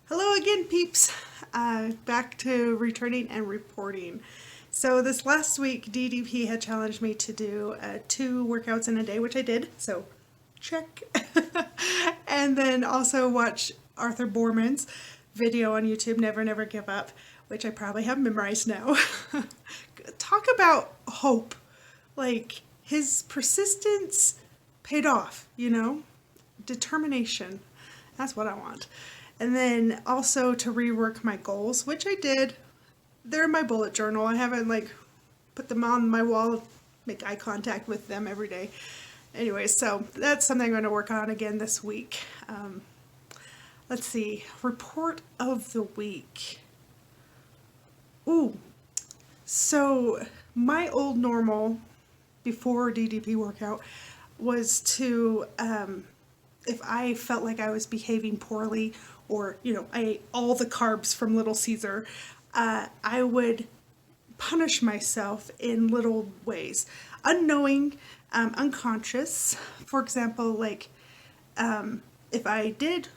Hello again, peeps. Back to returning and reporting. So this last week, DDP had challenged me to do 2 workouts in a day, which I did. So check. And then also watch Arthur Borman's video on YouTube, Never Never Give Up, which I probably have memorized now. Talk about hope. Like, his persistence paid off, determination. That's what I want. And then also to rework my goals, which I did. They're in my bullet journal. I haven't put them on my wall, make eye contact with them every day. Anyway, so that's something I'm going to work on again this week. Let's see, report of the week. Ooh, so my old normal before DDP workout was to, if I felt like I was behaving poorly or, I ate all the carbs from Little Caesar, I would punish myself in little ways. Unknowing, unconscious. For example, if I did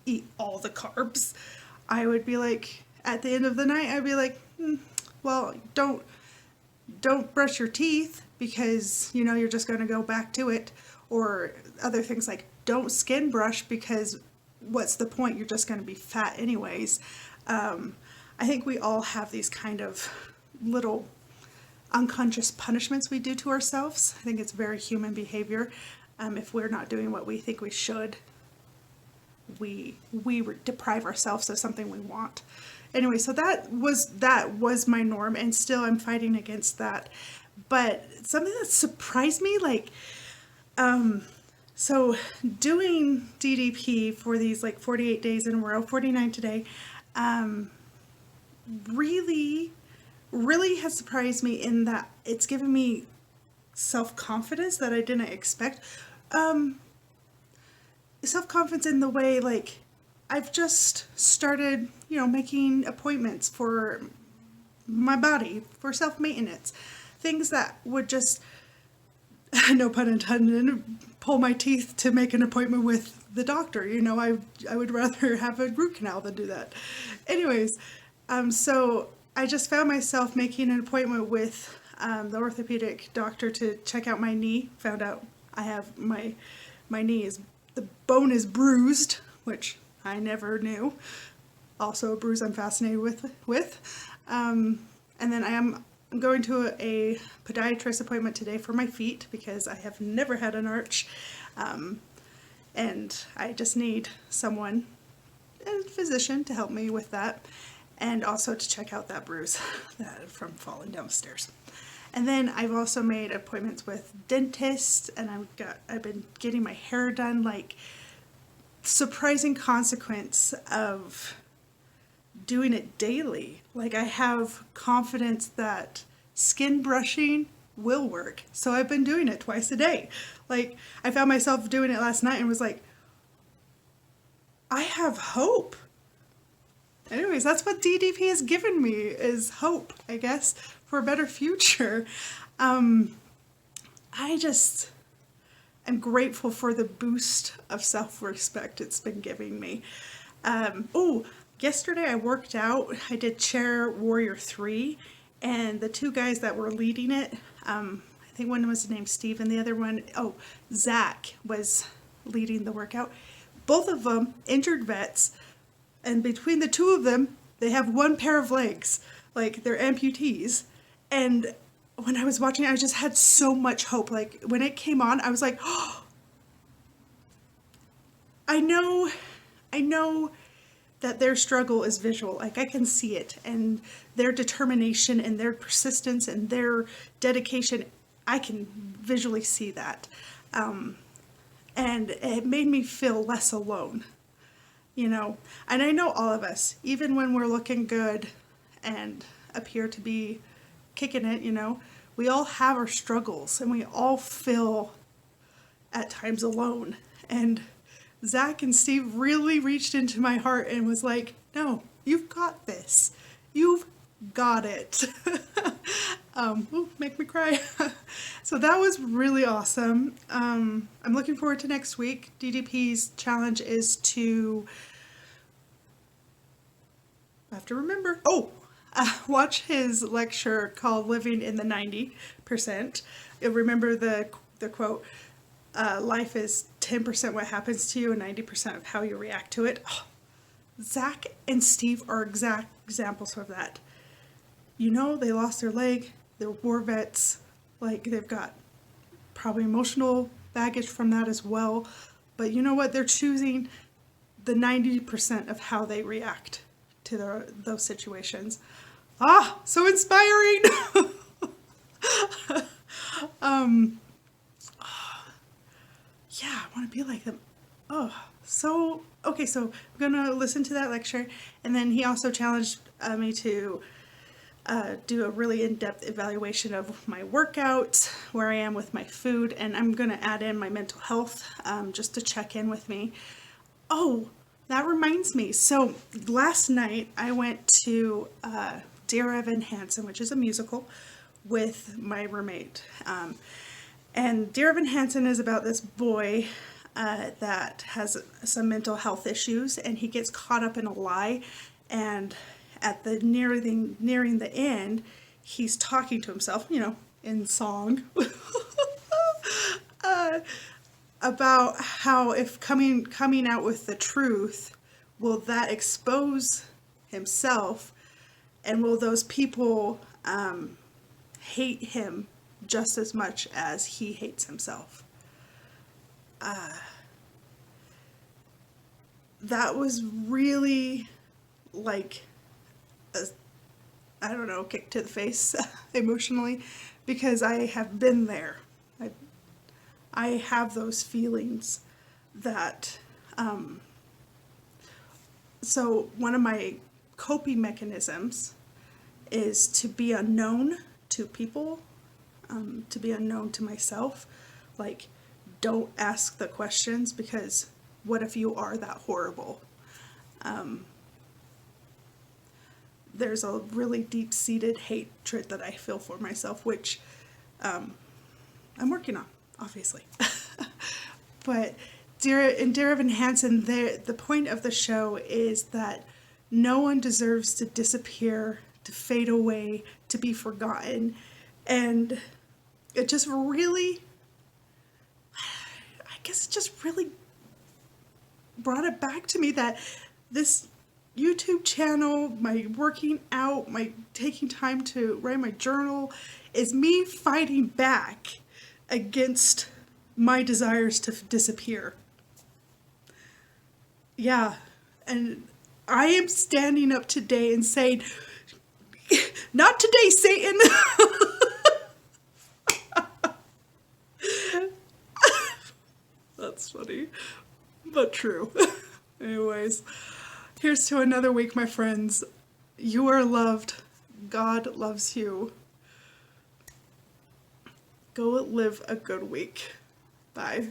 eat all the carbs, I would be like, at the end of the night, I'd be like, well, don't brush your teeth because, you're just going to go back to it. Or other things like don't skin brush because what's the point? You're just going to be fat anyways. I think we all have these kind of little unconscious punishments we do to ourselves. I think it's very human behavior. If we're not doing what we think we should, we deprive ourselves of something we want. Anyway, so that was my norm, and still I'm fighting against that. But something that surprised me, so doing DDP for these 48 days in a row, 49 today, really, really has surprised me in that it's given me self-confidence that I didn't expect. Self-confidence in the way, I've just started, making appointments for my body, for self-maintenance. Things that would just, no pun intended, pull my teeth to make an appointment with the doctor. I would rather have a root canal than do that. Anyways, so I just found myself making an appointment with the orthopedic doctor to check out my knee. Found out I have my knee the bone is bruised, which I never knew. Also a bruise I'm fascinated with. And then I'm going to a podiatrist appointment today for my feet because I have never had an arch. And I just need someone, a physician, to help me with that. And also to check out that bruise from falling downstairs. And then I've also made appointments with dentists, and I've been getting my hair done. Surprising consequence of doing it daily. I have confidence that skin brushing will work. So I've been doing it twice a day. I found myself doing it last night and was like, I have hope. Anyways, that's what DDP has given me, is hope, I guess, for a better future. I just am grateful for the boost of self-respect it's been giving me. Yesterday I worked out. I did Chair Warrior 3, and the 2 guys that were leading it, I think one was named Steve and the other one, Zach, was leading the workout. Both of them injured vets, and between the 2 of them, they have 1 pair of legs, they're amputees. And when I was watching, I just had so much hope. When it came on, I was like, oh, I know that their struggle is visual. I can see it, and their determination and their persistence and their dedication, I can visually see that. And it made me feel less alone, and I know all of us, even when we're looking good and appear to be kicking it, we all have our struggles, and we all feel at times alone. And Zach and Steve really reached into my heart and was like, no, you've got this. You've got it. Make me cry. So that was really awesome. I'm looking forward to next week. DDP's challenge is to I have to remember. Watch his lecture called Living in the 90%. You'll remember the quote, life is 10% what happens to you and 90% of how you react to it. Oh, Zach and Steve are exact examples of that. You know, they lost their leg, they're war vets, like they've got probably emotional baggage from that as well. But you know what? They're choosing the 90% of how they react to those situations. Ah, so inspiring! Yeah, I want to be like them. So I'm gonna listen to that lecture, and then he also challenged me to do a really in-depth evaluation of my workouts, where I am with my food, and I'm gonna add in my mental health just to check in with me. Oh, that reminds me. So last night I went to Dear Evan Hansen, which is a musical, with my roommate. And Dear Evan Hansen is about this boy that has some mental health issues, and he gets caught up in a lie, and at the nearing the end, he's talking to himself, in song, about how if coming out with the truth, will that expose himself, and will those people hate him just as much as he hates himself? That was really like I don't know, kick to the face emotionally, because I have been there. I have those feelings that, so one of my coping mechanisms is to be unknown to people, to be unknown to myself. Like, don't ask the questions, because what if you are that horrible? There's a really deep-seated hatred that I feel for myself, which I'm working on, obviously. But in Dear Evan Hansen, the point of the show is that no one deserves to disappear, to fade away, to be forgotten. And it just really, I guess it just really brought it back to me that this YouTube channel, my working out, my taking time to write my journal, is me fighting back against my desires to disappear. Yeah, and I am standing up today and saying, not today, Satan! That's funny, but true. Anyways, here's to another week, my friends. You are loved. God loves you. Go live a good week. Bye.